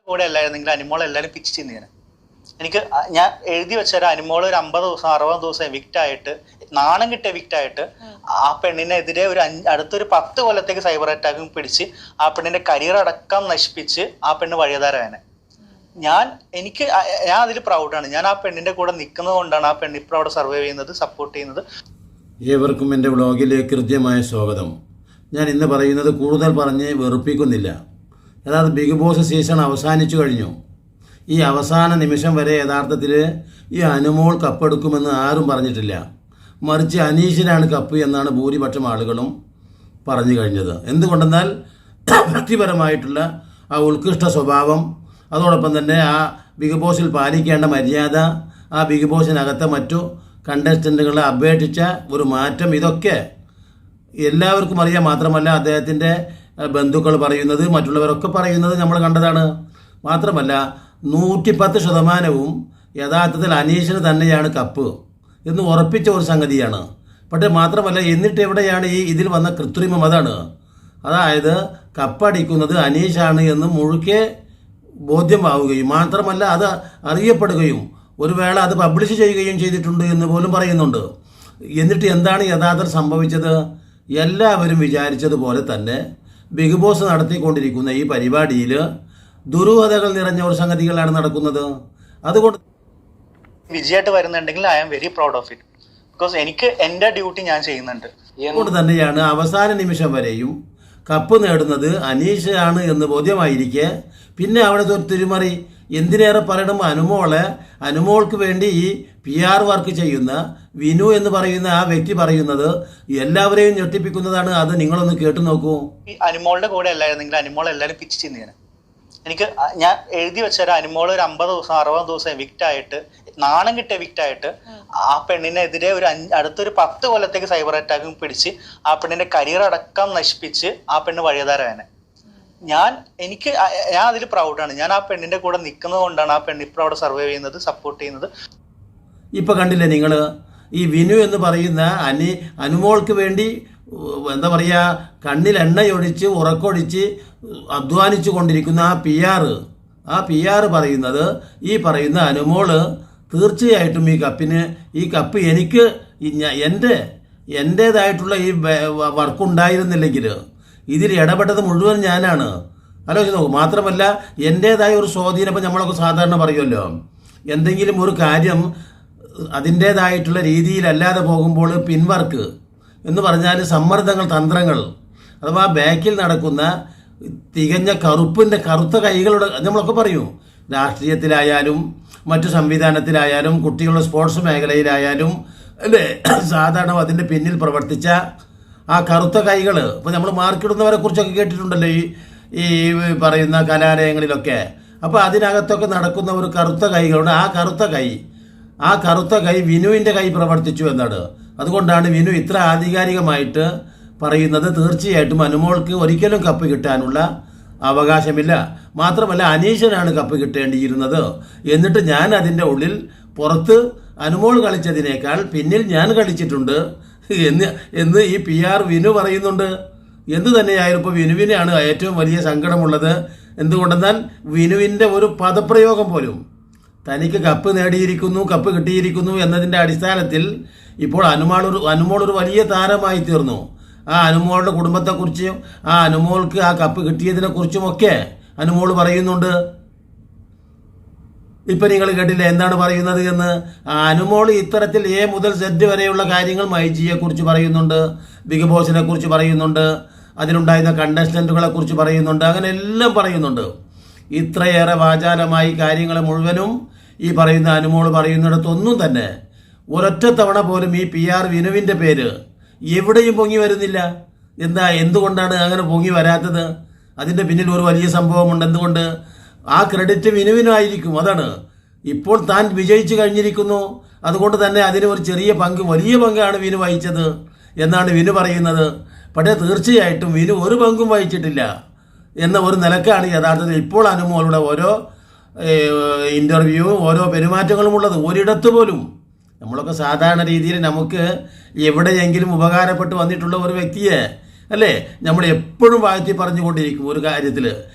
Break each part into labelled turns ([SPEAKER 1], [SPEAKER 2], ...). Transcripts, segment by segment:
[SPEAKER 1] കൂടെ അല്ലായിരുന്നെങ്കിൽ അനിമോൾ എല്ലാവരും പിച്ച് ചെയ്യുന്നതിന് ഞാൻ എഴുതി വെച്ചാൽ അനിമോൾ ഒരു 50 ദിവസം 60 ദിവസം എവിക്റ്റ് ആയിട്ട് നാണം കിട്ടിയ എവിക്റ്റ് ആയിട്ട് ആ പെണ്ണിനെതിരെ അടുത്തൊരു 10 കൊല്ലത്തേക്ക് സൈബർ അറ്റാക്കും പിടിച്ച് ആ പെണ്ണിന്റെ കരിയർ അടക്കം നശിപ്പിച്ച് ആ പെണ്ണ് വഴിയതാരായനെ. ഞാൻ അതിൽ പ്രൗഡാണ്. ഞാൻ ആ പെണ്ണിന്റെ കൂടെ നിൽക്കുന്നത് കൊണ്ടാണ് ആ പെണ്ണ് ഇപ്പോൾ അവിടെ സർവൈവ് ചെയ്യുന്നത്, സപ്പോർട്ട് ചെയ്യുന്നത്.
[SPEAKER 2] ഏവർക്കും എൻ്റെ വ്ളോഗിലേക്ക് കൃത്യമായ സ്വാഗതം. ഞാൻ ഇന്ന് പറയുന്നത് കൂടുതൽ പറഞ്ഞ് വെറുപ്പിക്കുന്നില്ല. അതായത് ബിഗ് ബോസ് സീസൺ അവസാനിച്ചു കഴിഞ്ഞു. ഈ അവസാന നിമിഷം വരെ യഥാർത്ഥത്തിൽ ഈ അനുമോൾ കപ്പെടുക്കുമെന്ന് ആരും പറഞ്ഞിട്ടില്ല. മറിച്ച് അനീഷിനാണ് കപ്പ് എന്നാണ് ഭൂരിപക്ഷം ആളുകളും പറഞ്ഞു കഴിഞ്ഞത്. എന്തുകൊണ്ടെന്നാൽ വ്യക്തിപരമായിട്ടുള്ള ആ ഉത്കൃഷ്ട സ്വഭാവം, അതോടൊപ്പം തന്നെ ആ ബിഗ് ബോസിൽ പാലിക്കേണ്ട മര്യാദ, ആ ബിഗ് ബോസിനകത്തെ മറ്റു കണ്ടസ്റ്റൻറ്റുകളെ അപേക്ഷിച്ച ഒരു മാറ്റം, ഇതൊക്കെ എല്ലാവർക്കും അറിയാം. മാത്രമല്ല അദ്ദേഹത്തിൻ്റെ ബന്ധുക്കൾ പറയുന്നത്, മറ്റുള്ളവരൊക്കെ പറയുന്നത് നമ്മൾ കണ്ടതാണ്. മാത്രമല്ല 110% യഥാർത്ഥത്തിൽ അനീഷിന് തന്നെയാണ് കപ്പ് എന്ന് ഉറപ്പിച്ച ഒരു സംഗതിയാണ്. പക്ഷേ മാത്രമല്ല എന്നിട്ട് എവിടെയാണ് ഇതിൽ വന്ന കൃത്രിമം? അതായത് കപ്പടിക്കുന്നത് അനീഷാണ് എന്ന് മുഴുക്കെ ബോധ്യമാവുകയും മാത്രമല്ല അത് അറിയപ്പെടുകയും ഒരു വേള അത് പബ്ലിഷ് ചെയ്യുകയും ചെയ്തിട്ടുണ്ട് എന്ന് പോലും പറയുന്നുണ്ട്. എന്നിട്ട് എന്താണ് യഥാർത്ഥത്തിൽ സംഭവിച്ചത്? എല്ലാവരും വിചാരിച്ചതുപോലെ തന്നെ ബിഗ് ബോസ് നടത്തിക്കൊണ്ടിരിക്കുന്ന ഈ പരിപാടിയിൽ ദുരൂഹതകൾ നിറഞ്ഞ ഒരു സംഗതികളാണ് നടക്കുന്നത്. അതുകൊണ്ട്
[SPEAKER 1] വിജയമായിട്ട് വരുന്നുണ്ടെങ്കിൽ I am very proud of it. Because എനിക്ക് എൻ്റെ ഡ്യൂട്ടി ഞാൻ ചെയ്യുന്നുണ്ട്.
[SPEAKER 2] അതുകൊണ്ട് തന്നെയാണ് അവസാന നിമിഷം വരെയും കപ്പ് നേടുന്നത് അനീഷ് ആണ് എന്ന് ബോധ്യമായിരിക്കെ പിന്നെ അവിടുത്തെ ഒരു തിരിമറി. എന്തിനേറെ പറയണം, അനുമോൾക്ക് വേണ്ടി ഈ PR വർക്ക് ചെയ്യുന്ന വിനു എന്ന് പറയുന്ന ആ വ്യക്തി പറയുന്നത് എല്ലാവരെയും ഞെട്ടിപ്പിക്കുന്നതാണ്. അത് നിങ്ങളൊന്ന് കേട്ടു നോക്കൂ.
[SPEAKER 1] ഈ അനിമോളുടെ കൂടെ അല്ലായിരുന്നെങ്കിൽ അനിമോൾ എല്ലാവരും പിച്ച് ചെയ്യുന്നതിന് ഞാൻ എഴുതി വെച്ചാൽ അനിമോൾ ഒരു 50 ദിവസം 60 ദിവസം എവിക്റ്റ് ആയിട്ട് നാണം കിട്ടിയ എവിക്റ്റ് ആയിട്ട് ആ പെണ്ണിനെതിരെ അടുത്തൊരു 10 കൊല്ലത്തേക്ക് സൈബർ അറ്റാക്കും പിടിച്ച് ആ പെണ്ണിന്റെ കരിയർ അടക്കം നശിപ്പിച്ച് ആ പെണ്ണ് വഴിയതാരായനെ. ഞാൻ അതിൽ പ്രൗഡാണ്. ഞാൻ ആ പെണ്ണിന്റെ കൂടെ നിൽക്കുന്നത് കൊണ്ടാണ് ആ പെണ്ണ് ഇപ്പോൾ അവിടെ സർവൈവ് ചെയ്യുന്നത്, സപ്പോർട്ട് ചെയ്യുന്നത്.
[SPEAKER 2] ഇപ്പൊ കണ്ടില്ലേ നിങ്ങൾ, ഈ വിനു എന്ന് പറയുന്ന അനുമോൾക്ക് വേണ്ടി എന്താ പറയുക, കണ്ണിൽ എണ്ണയൊഴിച്ച് ഉറക്കൊഴിച്ച് അധ്വാനിച്ചു കൊണ്ടിരിക്കുന്ന ആ PR പറയുന്നത്, ഈ പറയുന്ന അനുമോള് തീർച്ചയായിട്ടും ഈ കപ്പ് എനിക്ക് എൻ്റേതായിട്ടുള്ള ഈ വർക്കുണ്ടായിരുന്നില്ലെങ്കിൽ ഇതിൽ ഇടപെട്ടത് മുഴുവൻ ഞാനാണ്. ആലോചിച്ച് നോക്കും. മാത്രമല്ല എൻ്റേതായ ഒരു സ്വാധീനം, ഇപ്പം നമ്മളൊക്കെ സാധാരണ പറയുമല്ലോ, എന്തെങ്കിലും ഒരു കാര്യം അതിൻ്റേതായിട്ടുള്ള രീതിയിലല്ലാതെ പോകുമ്പോൾ പിൻവർക്ക് എന്ന് പറഞ്ഞാൽ സമ്മർദ്ദങ്ങൾ, തന്ത്രങ്ങൾ, അഥവാ ബാക്കിൽ നടക്കുന്ന തികഞ്ഞ കറുത്ത കൈകളുടെ നമ്മളൊക്കെ പറയും. രാഷ്ട്രീയത്തിലായാലും മറ്റു സംവിധാനത്തിലായാലും കുട്ടികളുടെ സ്പോർട്സ് മേഖലയിലായാലും അല്ലേ, സാധാരണ അതിൻ്റെ പിന്നിൽ പ്രവർത്തിച്ച ആ കറുത്ത കൈകൾ. ഇപ്പോൾ നമ്മൾ മാർക്കിടുന്നവരെ കുറിച്ചൊക്കെ കേട്ടിട്ടുണ്ടല്ലോ ഈ പറയുന്ന കലാലയങ്ങളിലൊക്കെ. അപ്പോൾ അതിനകത്തൊക്കെ നടക്കുന്ന ഒരു കറുത്ത കൈകളുണ്ട്. ആ കറുത്ത കൈ വിനുവിൻ്റെ കൈ പ്രവർത്തിച്ചു എന്നാണ്. അതുകൊണ്ടാണ് വിനു ഇത്ര ആധികാരികമായിട്ട് പറയുന്നത് തീർച്ചയായിട്ടും അനുമോൾക്ക് ഒരിക്കലും കപ്പ് കിട്ടാനുള്ള അവകാശമില്ല. മാത്രമല്ല അനീഷിനാണ് കപ്പ് കിട്ടേണ്ടിയിരുന്നത്. എന്നിട്ട് ഞാൻ അതിൻ്റെ ഉള്ളിൽ പുറത്ത് അനുമോൾ കളിച്ചതിനേക്കാൾ പിന്നിൽ ഞാൻ കളിച്ചിട്ടുണ്ട് എന്ന് ഈ PR വിനു പറയുന്നുണ്ട്. എന്തു തന്നെയായാലും ഇപ്പോൾ വിനുവിനാണ് ഏറ്റവും വലിയ സങ്കടമുള്ളത്. എന്തുകൊണ്ടെന്നാൽ വിനുവിൻ്റെ ഒരു പദപ്രയോഗം പോലും തനിക്ക് കപ്പ് നേടിയിരിക്കുന്നു, കപ്പ് കിട്ടിയിരിക്കുന്നു എന്നതിൻ്റെ അടിസ്ഥാനത്തിൽ ഇപ്പോൾ അനുമോൾ ഒരു വലിയ താരമായി തീർന്നു. ആ അനുമോളുടെ കുടുംബത്തെക്കുറിച്ചും ആ അനുമോൾക്ക് ആ കപ്പ് കിട്ടിയതിനെക്കുറിച്ചുമൊക്കെ അനുമോൾ പറയുന്നുണ്ട്. ഇപ്പം നിങ്ങൾ കേട്ടില്ല എന്താണ് പറയുന്നത് എന്ന്. അനുമോൾ ഇത്തരത്തിൽ A മുതൽ Z വരെയുള്ള കാര്യങ്ങൾ മൈജിയെക്കുറിച്ച് പറയുന്നുണ്ട്, ബിഗ് ബോസിനെ കുറിച്ച് പറയുന്നുണ്ട്, അതിലുണ്ടായിരുന്ന കണ്ടസ്റ്റൻറ്റുകളെ കുറിച്ച് പറയുന്നുണ്ട്, അങ്ങനെ എല്ലാം പറയുന്നുണ്ട്. ഇത്രയേറെ വാചാലമായി കാര്യങ്ങൾ മുഴുവനും ഈ പറയുന്ന അനുമോൾ പറയുന്നിടത്തൊന്നും തന്നെ ഒരൊറ്റ തവണ പോലും ഈ PR വിനുവിൻ്റെ പേര് എവിടെയും പൊങ്ങി വരുന്നില്ല. എന്തുകൊണ്ടാണ് അങ്ങനെ പൊങ്ങി വരാത്തത്? അതിൻ്റെ പിന്നിൽ ഒരു വലിയ സംഭവമുണ്ട്. എന്തുകൊണ്ട്? ആ ക്രെഡിറ്റ് വിനുവിനായിരിക്കും. അതാണ് ഇപ്പോൾ താൻ വിജയിച്ചു കഴിഞ്ഞിരിക്കുന്നു. അതുകൊണ്ട് തന്നെ അതിന് ഒരു വലിയ പങ്കാണ് വിനു വഹിച്ചത് എന്നാണ് വിനു പറയുന്നത്. പക്ഷേ തീർച്ചയായിട്ടും വിനു ഒരു പങ്കും വഹിച്ചിട്ടില്ല എന്ന ഒരു നിലക്കാണ് യഥാർത്ഥത്തിൽ ഇപ്പോൾ അനുമോളുടെ ഓരോ ഇൻ്റർവ്യൂവും ഓരോ പെരുമാറ്റങ്ങളും ഉള്ളത്. ഒരിടത്ത് പോലും നമ്മളൊക്കെ സാധാരണ രീതിയിൽ നമുക്ക് എവിടെയെങ്കിലും ഉപകാരപ്പെട്ട് വന്നിട്ടുള്ള ഒരു വ്യക്തിയെ അല്ലേ നമ്മൾ എപ്പോഴും വാഴ്ത്തി പറഞ്ഞുകൊണ്ടിരിക്കും ഒരു കാര്യത്തിൽ.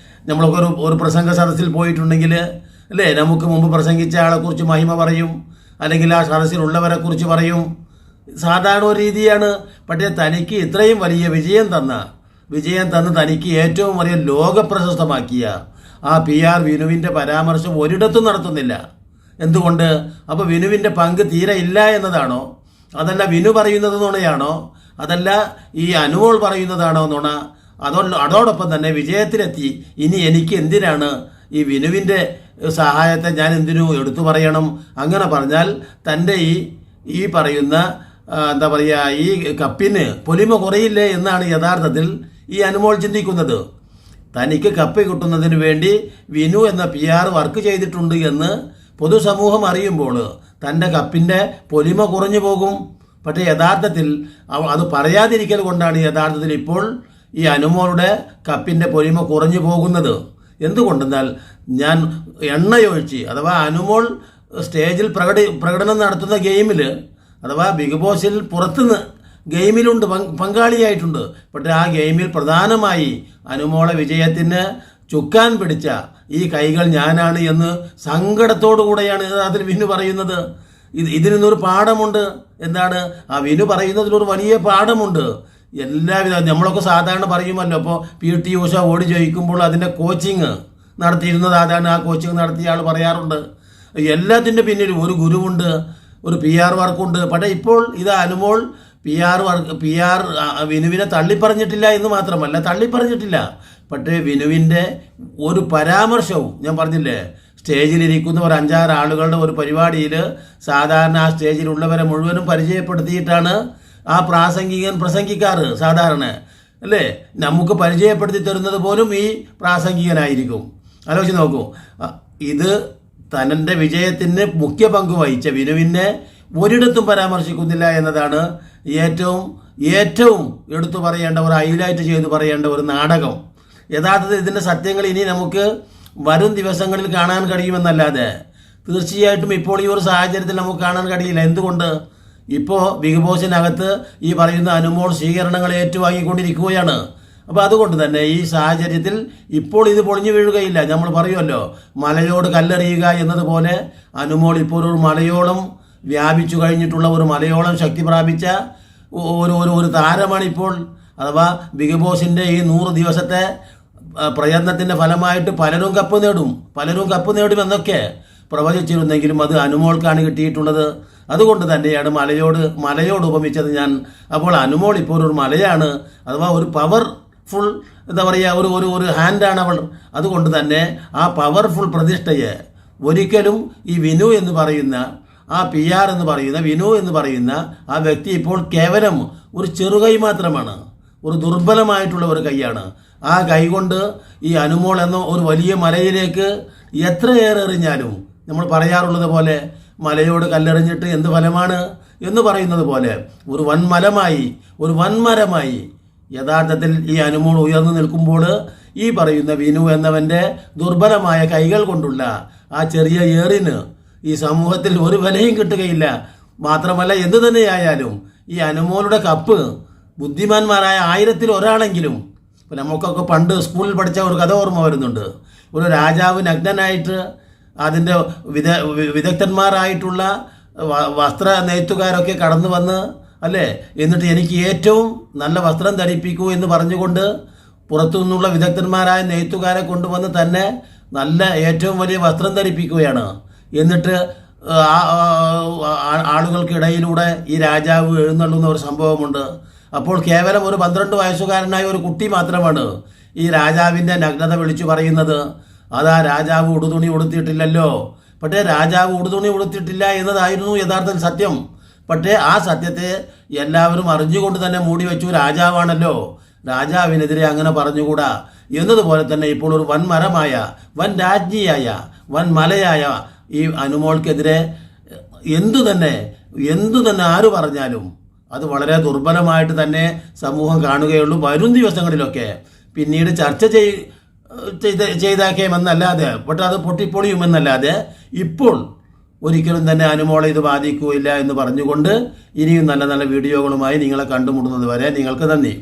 [SPEAKER 2] നമ്മളൊക്കെ ഒരു പ്രസംഗ സദസ്സിൽ പോയിട്ടുണ്ടെങ്കിൽ അല്ലേ, നമുക്ക് മുമ്പ് പ്രസംഗിച്ച ആളെക്കുറിച്ച് മഹിമ പറയും, അല്ലെങ്കിൽ ആ സദസ്സിലുള്ളവരെ കുറിച്ച് പറയും. സാധാരണ ഒരു രീതിയാണ്. പക്ഷേ തനിക്ക് ഇത്രയും വലിയ വിജയം തന്ന് തനിക്ക് ഏറ്റവും വലിയ ലോകപ്രശസ്തമാക്കിയ ആ PR വിനുവിൻ്റെ പരാമർശം ഒരിടത്തും നടത്തുന്നില്ല. എന്തുകൊണ്ട്? അപ്പോൾ വിനുവിൻ്റെ പങ്ക് തീരെ ഇല്ല എന്നതാണോ? അതല്ല വിനു പറയുന്നത് നുണയാണോ? അതല്ല ഈ അനുമോൾ പറയുന്നതാണോ നുണ? അതോടൊപ്പം തന്നെ വിജയത്തിലെത്തി ഇനി എനിക്ക് എന്തിനാണ് ഈ വിനുവിൻ്റെ സഹായത്തെ ഞാൻ എന്തിനു എടുത്തു പറയണം? അങ്ങനെ പറഞ്ഞാൽ തൻ്റെ ഈ പറയുന്ന എന്താ പറയുക, ഈ കപ്പിന് പൊലിമ കുറയില്ലേ എന്നാണ് യഥാർത്ഥത്തിൽ ഈ അനുമോൾ ചിന്തിക്കുന്നത്. തനിക്ക് കപ്പ് കിട്ടുന്നതിന് വേണ്ടി വിനു എന്ന PR വർക്ക് ചെയ്തിട്ടുണ്ട് എന്ന് പൊതുസമൂഹം അറിയുമ്പോൾ തൻ്റെ കപ്പിൻ്റെ പൊലിമ കുറഞ്ഞു പോകും. പക്ഷേ യഥാർത്ഥത്തിൽ അത് പറയാതിരിക്കൽ കൊണ്ടാണ് യഥാർത്ഥത്തിൽ ഇപ്പോൾ ഈ അനുമോളുടെ കപ്പിൻ്റെ പൊലിമ കുറഞ്ഞു പോകുന്നത്. എന്തുകൊണ്ടെന്നാൽ ഞാൻ എണ്ണയൊഴിച്ച്, അഥവാ അനുമോൾ സ്റ്റേജിൽ പ്രകടനം നടത്തുന്ന ഗെയിമിൽ, അഥവാ ബിഗ് ബോസിൽ പുറത്തുനിന്ന് ഗെയിമിലുണ്ട്, പങ്കാളിയായിട്ടുണ്ട്. പക്ഷേ ആ ഗെയിമിൽ പ്രധാനമായി അനുമോളെ വിജയത്തിന് ചുക്കാൻ പിടിച്ച ഈ കൈകൾ ഞാനാണ് എന്ന് സങ്കടത്തോടു കൂടെയാണ് അതിൽ വിനു പറയുന്നത്. ഇതിൽ നിന്നൊരു പാഠമുണ്ട്. എന്താണ് ആ വിനു പറയുന്നതിലൊരു വലിയ പാഠമുണ്ട്. എല്ലാവിധ നമ്മളൊക്കെ സാധാരണ പറയുമല്ലോ, ഇപ്പോൾ PT ഉഷ ഓടി ജയിക്കുമ്പോൾ അതിൻ്റെ കോച്ചിങ് നടത്തിയിരുന്നത് അതാണ്. ആ കോച്ചിങ് നടത്തിയ ആൾ പറയാറുണ്ട്, എല്ലാത്തിൻ്റെ പിന്നിൽ ഒരു ഗുരുവുണ്ട്, ഒരു PR വർക്കുണ്ട്. പക്ഷേ ഇപ്പോൾ ഇത് അനുമോൾ PR വിനുവിനെ തള്ളിപ്പറഞ്ഞിട്ടില്ല എന്ന് മാത്രമല്ല, തള്ളിപ്പറഞ്ഞിട്ടില്ല, പക്ഷേ വിനുവിൻ്റെ ഒരു പരാമർശവും, ഞാൻ പറഞ്ഞില്ലേ, സ്റ്റേജിലിരിക്കുന്ന ഒരു 5-6 ആളുകളുടെ ഒരു പരിപാടിയിൽ സാധാരണ ആ സ്റ്റേജിലുള്ളവരെ മുഴുവനും പരിചയപ്പെടുത്തിയിട്ടാണ് ആ പ്രാസംഗികൻ പ്രസംഗിക്കാറ് സാധാരണ, അല്ലേ? നമുക്ക് പരിചയപ്പെടുത്തി തരുന്നത് പോലും ഈ പ്രാസംഗികനായിരിക്കും. ആലോചിച്ച് നോക്കൂ. ഇത് തൻ്റെ വിജയത്തിന് മുഖ്യ പങ്ക് വഹിച്ച വിനുവിനെ ഒരിടത്തും പരാമർശിക്കുന്നില്ല എന്നതാണ് ഏറ്റവും എടുത്തു പറയേണ്ട, ഒരു ഹൈലൈറ്റ് ചെയ്ത് പറയേണ്ട ഒരു നാടകം. യഥാർത്ഥത്തിൽ ഇതിൻ്റെ സത്യങ്ങൾ ഇനി നമുക്ക് വരും ദിവസങ്ങളിൽ കാണാൻ കഴിയുമെന്നല്ലാതെ തീർച്ചയായിട്ടും ഇപ്പോൾ ഈ ഒരു സാഹചര്യത്തിൽ നമുക്ക് കാണാൻ കഴിയില്ല. എന്തുകൊണ്ട്? ഇപ്പോൾ ബിഗ് ബോസിനകത്ത് ഈ പറയുന്ന അനുമോൾ സ്വീകരണങ്ങൾ ഏറ്റുവാങ്ങിക്കൊണ്ടിരിക്കുകയാണ്. അപ്പോൾ അതുകൊണ്ട് തന്നെ ഈ സാഹചര്യത്തിൽ ഇപ്പോൾ ഇത് പൊളിഞ്ഞു വീഴുകയില്ല. നമ്മൾ പറയുമല്ലോ, മലയോട് കല്ലെറിയുക എന്നതുപോലെ അനുമോൾ ഇപ്പോൾ ഒരു മലയോളം വ്യാപിച്ചു കഴിഞ്ഞിട്ടുള്ള, ഒരു മലയോളം ശക്തി പ്രാപിച്ച ഒരു താരമാണ് ഇപ്പോൾ. അഥവാ ബിഗ് ബോസിൻ്റെ ഈ 100 ദിവസത്തെ പ്രയത്നത്തിൻ്റെ ഫലമായിട്ട് പലരും കപ്പ് നേടുമെന്നൊക്കെ പ്രവചിച്ചിരുന്നെങ്കിലും അത് അനുമോൾക്കാണ് കിട്ടിയിട്ടുള്ളത്. അതുകൊണ്ട് തന്നെയാണ് മലയോട് ഉപമിച്ചത് ഞാൻ. അപ്പോൾ അനുമോൾ ഇപ്പോൾ ഒരു മലയാണ്, അഥവാ ഒരു പവർഫുൾ, എന്താ പറയുക, ഒരു ഹാൻഡാണ് അവൾ. അതുകൊണ്ട് തന്നെ ആ പവർഫുൾ പ്രതിഷ്ഠയെ ഒരിക്കലും ഈ വിനു എന്ന് പറയുന്ന, ആ PR എന്ന് പറയുന്ന വിനു എന്ന് പറയുന്ന ആ വ്യക്തി ഇപ്പോൾ കേവലം ഒരു ചെറുകൈ മാത്രമാണ്, ഒരു ദുർബലമായിട്ടുള്ള ഒരു കൈയാണ്. ആ കൈ കൊണ്ട് ഈ അനുമോൾ എന്ന ഒരു വലിയ മലയിലേക്ക് എത്രയേറെ എറിഞ്ഞാലും, നമ്മൾ പറയാറുള്ളത് പോലെ മലയോട് കല്ലെറിഞ്ഞിട്ട് എന്ത് ഫലമാണ് എന്ന് പറയുന്നത് പോലെ ഒരു വൻമരമായി യഥാർത്ഥത്തിൽ ഈ അനുമോൾ ഉയർന്നു നിൽക്കുമ്പോൾ ഈ പറയുന്ന വിനു എന്നവൻ്റെ ദുർബലമായ കൈകൾ കൊണ്ടുള്ള ആ ചെറിയ ഏറിന് ഈ സമൂഹത്തിൽ ഒരു വിലയും കിട്ടുകയില്ല. മാത്രമല്ല, എന്തു തന്നെയായാലും ഈ അനുമോളുടെ കപ്പ് ബുദ്ധിമാന്മാരായ 1000-ൽ ഒരാളെങ്കിലും, ഇപ്പം നമുക്കൊക്കെ പണ്ട് സ്കൂളിൽ പഠിച്ച ഒരു കഥ ഓർമ്മ വരുന്നുണ്ട്. ഒരു രാജാവ് നഗ്നനായിട്ട് അതിൻ്റെ വിദഗ്ധന്മാരായിട്ടുള്ള വസ്ത്ര നെയ്ത്തുകാരൊക്കെ കടന്നു വന്ന്, അല്ലേ, എന്നിട്ട് എനിക്ക് ഏറ്റവും നല്ല വസ്ത്രം ധരിപ്പിക്കൂ എന്ന് പറഞ്ഞുകൊണ്ട് പുറത്തു നിന്നുള്ള വിദഗ്ധന്മാരായ നെയ്ത്തുകാരെ കൊണ്ടുവന്ന് തന്നെ നല്ല ഏറ്റവും വലിയ വസ്ത്രം ധരിപ്പിക്കുകയാണ്. എന്നിട്ട് ആളുകൾക്കിടയിലൂടെ ഈ രാജാവ് എഴുന്നള്ളുന്ന ഒരു സംഭവമുണ്ട്. അപ്പോൾ കേവലം ഒരു 12 വയസ്സുകാരനായ ഒരു കുട്ടി മാത്രമാണ് ഈ രാജാവിൻ്റെ നഗ്നത വിളിച്ചു പറയുന്നത്. അതാ രാജാവ് ഉടുതുണി ഉടുത്തിയിട്ടില്ലല്ലോ. പക്ഷേ രാജാവ് ഉടുതുണി ഉടുത്തിട്ടില്ല എന്നതായിരുന്നു യഥാർത്ഥ സത്യം. പക്ഷേ ആ സത്യത്തെ എല്ലാവരും അറിഞ്ഞുകൊണ്ട് തന്നെ മൂടി വെച്ചു. രാജാവാണല്ലോ, രാജാവിനെതിരെ അങ്ങനെ പറഞ്ഞുകൂടാ എന്നതുപോലെ തന്നെ ഇപ്പോൾ ഒരു വൻമരമായ, വൻ രാജ്ഞിയായ, വൻ മലയായ ഈ അനുമോൾക്കെതിരെ എന്തു തന്നെ ആര് പറഞ്ഞാലും അത് വളരെ ദുർബലമായിട്ട് തന്നെ സമൂഹം കാണുകയുള്ളൂ. വരും ദിവസങ്ങളിലൊക്കെ പിന്നീട് ചർച്ച ചെയ്താക്കേമെന്നല്ലാതെ, പക്ഷെ അത് പൊട്ടിപ്പൊളിയുമെന്നല്ലാതെ ഇപ്പോൾ ഒരിക്കലും തന്നെ അനുമോളെ ഇത് ബാധിക്കുകയില്ല എന്ന് പറഞ്ഞുകൊണ്ട് ഇനിയും നല്ല നല്ല വീഡിയോകളുമായി നിങ്ങളെ കണ്ടുമുട്ടുന്നത് വരെ നിങ്ങൾക്ക് നന്ദി.